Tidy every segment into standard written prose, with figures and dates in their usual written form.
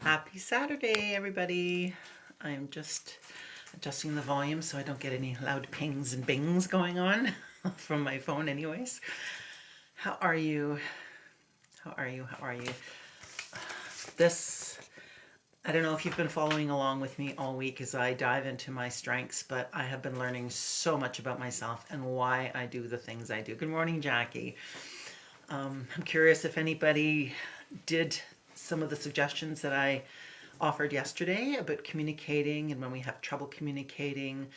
Happy Saturday, everybody. I'm just adjusting the volume so I don't get any loud pings and bings going on from my phone anyways. How are you? How are you? How are you? This, I don't know if you've been following along with me all week as I dive into my strengths, but I have been learning so much about myself and why I do the things I do. Good morning, Jackie. I'm curious if anybody did some of the suggestions that I offered yesterday about communicating and when we have trouble communicating,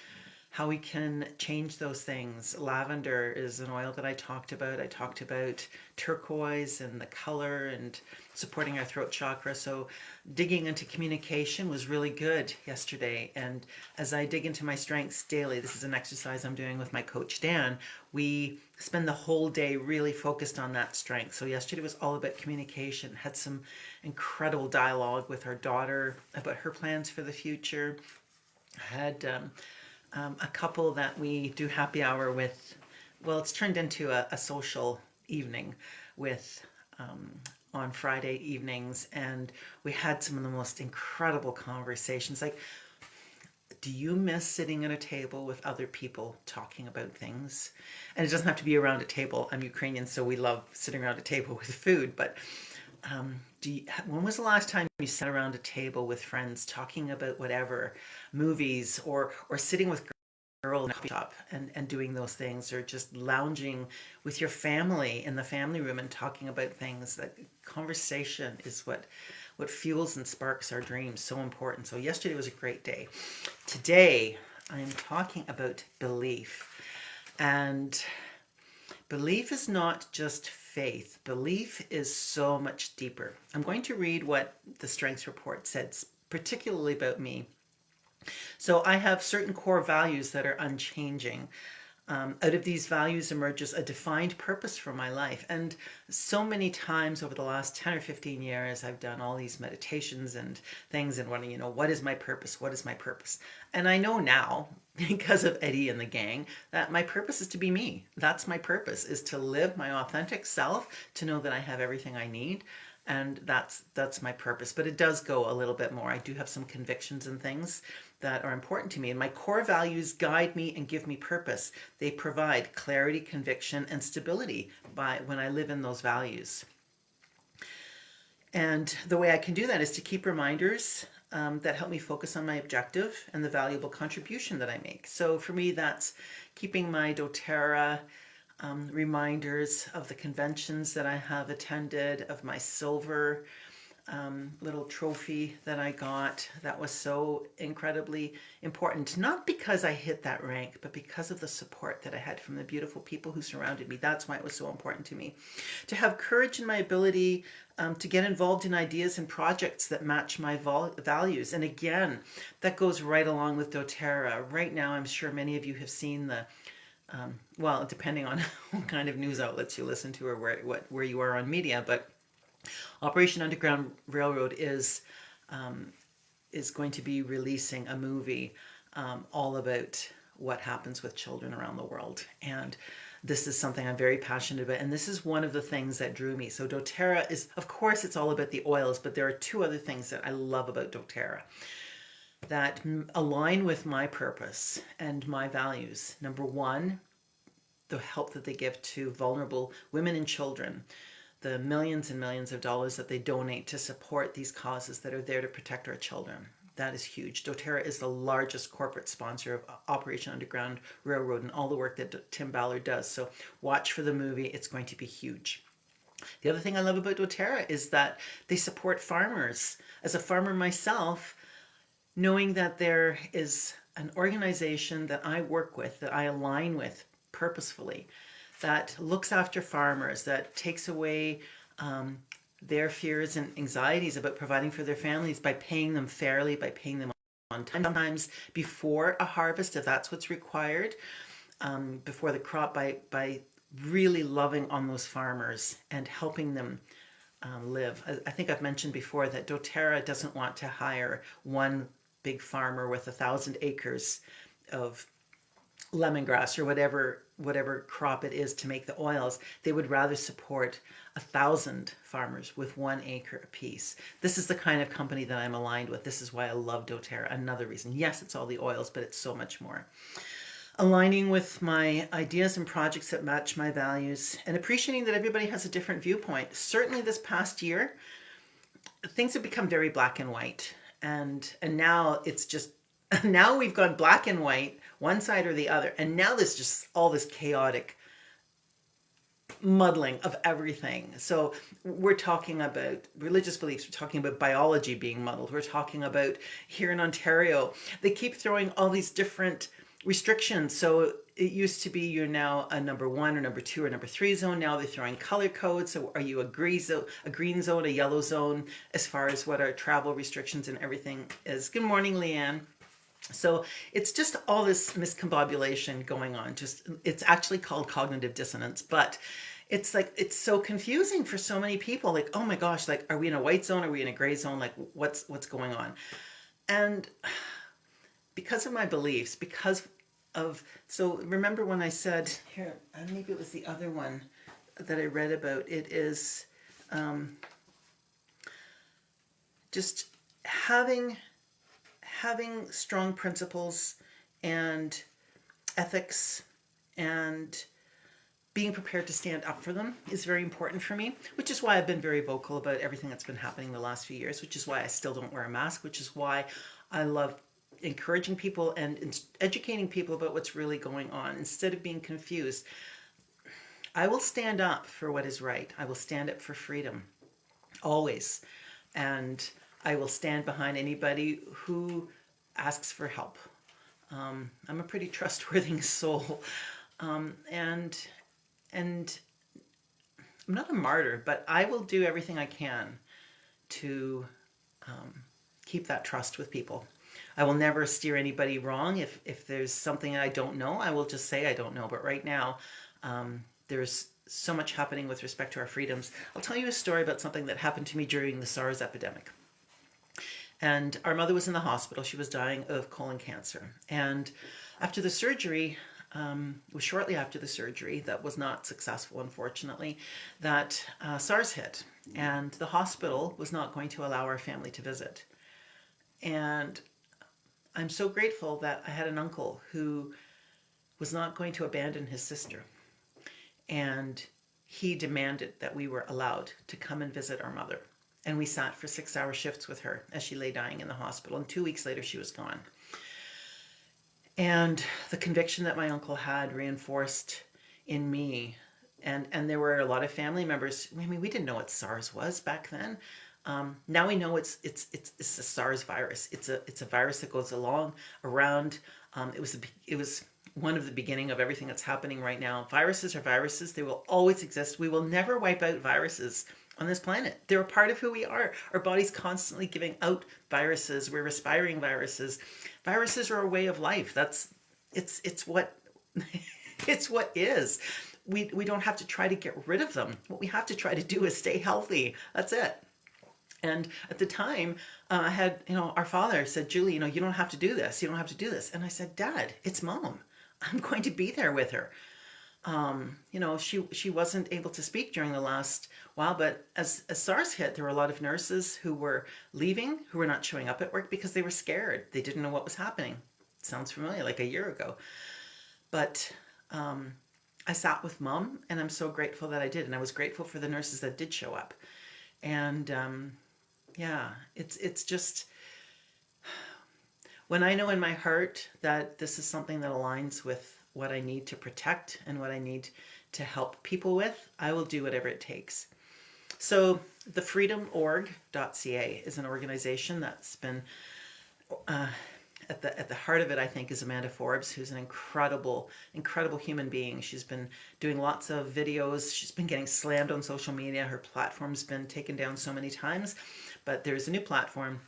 how we can change those things. Lavender is an oil that I talked about. I talked about turquoise and the color and supporting our throat chakra. So digging into communication was really good yesterday. And as I dig into my strengths daily, this is an exercise I'm doing with my coach Dan, we spend the whole day really focused on that strength. So yesterday was all about communication. Had some incredible dialogue with our daughter about her plans for the future. Had a couple that we do happy hour with. Well, it's turned into a social evening with on Friday evenings, and we had some of the most incredible conversations. Like, do you miss sitting at a table with other people talking about things? And it doesn't have to be around a table. I'm Ukrainian, so we love sitting around a table with food. But when was the last time you sat around a table with friends talking about whatever, movies, or sitting with girl in a coffee shop and doing those things, or just lounging with your family in the family room and talking about things? That conversation is what fuels and sparks our dreams. So important. So yesterday was a great day. Today I'm talking about belief. And belief is not just faith. Belief is so much deeper. I'm going to read what the strengths report said particularly about me. So I have certain core values that are unchanging. Out of these values emerges a defined purpose for my life. And so many times over the last 10 or 15 years, I've done all these meditations and things and wanting, what is my purpose? What is my purpose? And I know now, because of Eddie and the gang, that my purpose is to be me. That's my purpose, is to live my authentic self, to know that I have everything I need. And that's my purpose. But it does go a little bit more. I do have some convictions and things that are important to me, and my core values guide me and give me purpose. They provide clarity, conviction, and stability by when I live in those values. And the way I can do that is to keep reminders that help me focus on my objective and the valuable contribution that I make. So for me, that's keeping my doTERRA reminders of the conventions that I have attended, of my silver little trophy that I got. That was so incredibly important, not because I hit that rank, but because of the support that I had from the beautiful people who surrounded me. That's why it was so important to me. To have courage in my ability to get involved in ideas and projects that match my values. And again, that goes right along with doTERRA. Right now, I'm sure many of you have seen the well, depending on what kind of news outlets you listen to or where you are on media, but Operation Underground Railroad is going to be releasing a movie all about what happens with children around the world. And this is something I'm very passionate about. And this is one of the things that drew me. So doTERRA is, of course, it's all about the oils, but there are two other things that I love about doTERRA that align with my purpose and my values. Number one, the help that they give to vulnerable women and children, the millions and millions of dollars that they donate to support these causes that are there to protect our children. That is huge. doTERRA is the largest corporate sponsor of Operation Underground Railroad and all the work that Tim Ballard does. So watch for the movie. It's going to be huge. The other thing I love about doTERRA is that they support farmers. As a farmer myself, knowing that there is an organization that I work with, that I align with purposefully, that looks after farmers, that takes away their fears and anxieties about providing for their families by paying them fairly, by paying them on time, sometimes before a harvest, if that's what's required, before the crop, by really loving on those farmers and helping them live. I think I've mentioned before that doTERRA doesn't want to hire one big farmer with 1,000 acres of lemongrass or whatever crop it is to make the oils. They would rather support 1,000 farmers with 1 acre apiece. This is the kind of company that I'm aligned with. This is why I love doTERRA. Another reason. Yes, it's all the oils, but it's so much more. Aligning with my ideas and projects that match my values, and appreciating that everybody has a different viewpoint. Certainly this past year, things have become very black and white. And now it's just now we've gone black and white, one side or the other, and now there's just all this chaotic muddling of everything. So we're talking about religious beliefs, we're talking about biology being muddled, we're talking about here in Ontario, they keep throwing all these different restrictions. So it used to be you're now a number 1 or number 2 or number 3 zone. Now they're throwing color codes. So are you a green zone, a yellow zone, as far as what our travel restrictions and everything is. Good morning, Leanne. So it's just all this miscombobulation going on. Just it's actually called cognitive dissonance, but it's like it's so confusing for so many people. Like, oh my gosh, like are we in a white zone? Are we in a gray zone? Like what's going on? And because of my beliefs, so remember when I said here, maybe it was the other one that I read about. It is just having strong principles and ethics and being prepared to stand up for them is very important for me, which is why I've been very vocal about everything that's been happening the last few years, which is why I still don't wear a mask, which is why I love encouraging people and educating people about what's really going on instead of being confused. I will stand up for what is right. I will stand up for freedom, always. And I will stand behind anybody who asks for help. I'm a pretty trustworthy soul. And I'm not a martyr, but I will do everything I can to keep that trust with people. I will never steer anybody wrong. If there's something I don't know, I will just say I don't know. But right now, there's so much happening with respect to our freedoms. I'll tell you a story about something that happened to me during the SARS epidemic. And our mother was in the hospital. She was dying of colon cancer. And after the surgery, it was shortly after the surgery that was not successful, unfortunately, that SARS hit. And the hospital was not going to allow our family to visit. And I'm so grateful that I had an uncle who was not going to abandon his sister. And he demanded that we were allowed to come and visit our mother. And we sat for 6-hour shifts with her as she lay dying in the hospital. And 2 weeks later, she was gone. And the conviction that my uncle had reinforced in me. And there were a lot of family members. I mean, we didn't know what SARS was back then. Now we know it's a SARS virus. It's a virus that goes around. It was one of the beginning of everything that's happening right now. Viruses are viruses. They will always exist. We will never wipe out viruses on this planet. They're a part of who we are. Our body's constantly giving out viruses. We're respiring viruses. Viruses are a way of life. It's what it's what is. We don't have to try to get rid of them. What we have to try to do is stay healthy. That's it. And at the time, I had, our father said, Julie, you don't have to do this. You don't have to do this. And I said, Dad, it's Mom. I'm going to be there with her. She wasn't able to speak during the last while, but as SARS hit, there were a lot of nurses who were leaving, who were not showing up at work because they were scared. They didn't know what was happening. It sounds familiar, like a year ago. But I sat with Mom, and I'm so grateful that I did. And I was grateful for the nurses that did show up. And it's just when I know in my heart that this is something that aligns with what I need to protect and what I need to help people with, I will do whatever it takes. So the freedomorg.ca is an organization that's been at the heart of it, I think, is Amanda Forbes, who's an incredible human being. She's been doing lots of videos. She's been getting slammed on social media. Her platform's been taken down so many times, but there's a new platform.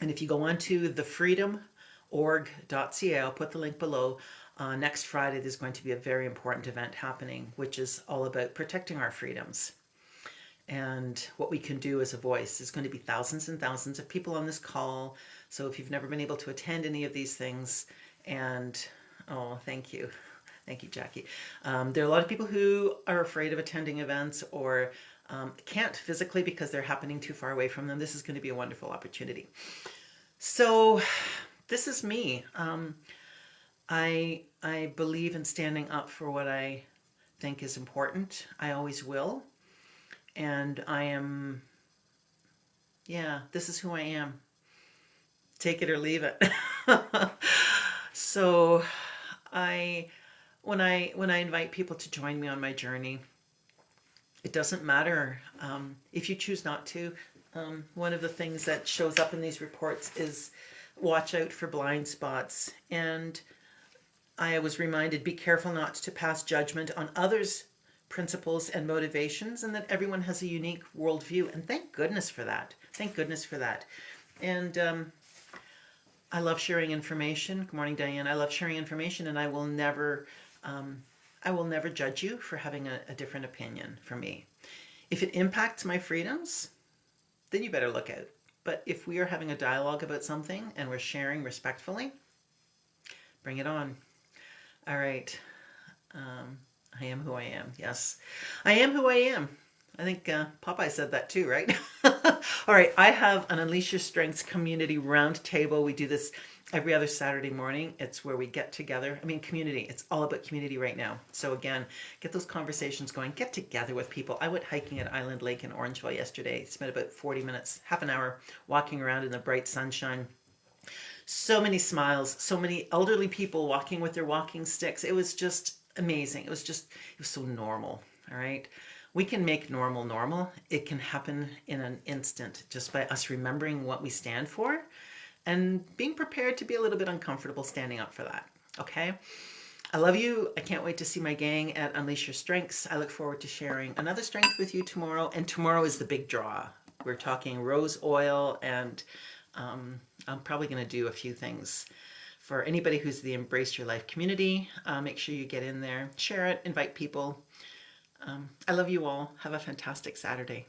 And if you go on to thefreedomorg.ca, I'll put the link below. Next Friday, there's going to be a very important event happening, which is all about protecting our freedoms and what we can do as a voice. There's going to be thousands and thousands of people on this call. So if you've never been able to attend any of these things and Oh, thank you. Thank you, Jackie. There are a lot of people who are afraid of attending events or can't physically because they're happening too far away from them. This is going to be a wonderful opportunity. So, this is me. I believe in standing up for what I think is important. I always will. And I am, yeah, this is who I am. Take it or leave it. So I when I invite people to join me on my journey, it doesn't matter if you choose not to. One of the things that shows up in these reports is watch out for blind spots. And I was reminded, be careful not to pass judgment on others' principles and motivations, and that everyone has a unique worldview. And thank goodness for that. Thank goodness for that. And I love sharing information. Good morning, Diane. I love sharing information, and I will never judge you for having a different opinion from me. If it impacts my freedoms, then you better look out. But if we are having a dialogue about something and we're sharing respectfully, bring it on. All right. I am who I am. Yes, I am who I am. I think Popeye said that too, right? All right, I have an Unleash Your Strengths community roundtable. We do this every other Saturday morning. It's where we get together. I mean, community. It's all about community right now. So again, get those conversations going. Get together with people. I went hiking at Island Lake in Orangeville yesterday. Spent about 40 minutes, half an hour, walking around in the bright sunshine. So many smiles, so many elderly people walking with their walking sticks. It was just amazing. It was so normal. All right. We can make normal normal. It can happen in an instant just by us remembering what we stand for and being prepared to be a little bit uncomfortable standing up for that. Okay. I love you. I can't wait to see my gang at Unleash Your Strengths. I look forward to sharing another strength with you tomorrow. And tomorrow is the big draw. We're talking rose oil, and I'm probably going to do a few things for anybody who's the Embrace Your Life community. Make sure you get in there, share it, invite people. I love you all. Have a fantastic Saturday.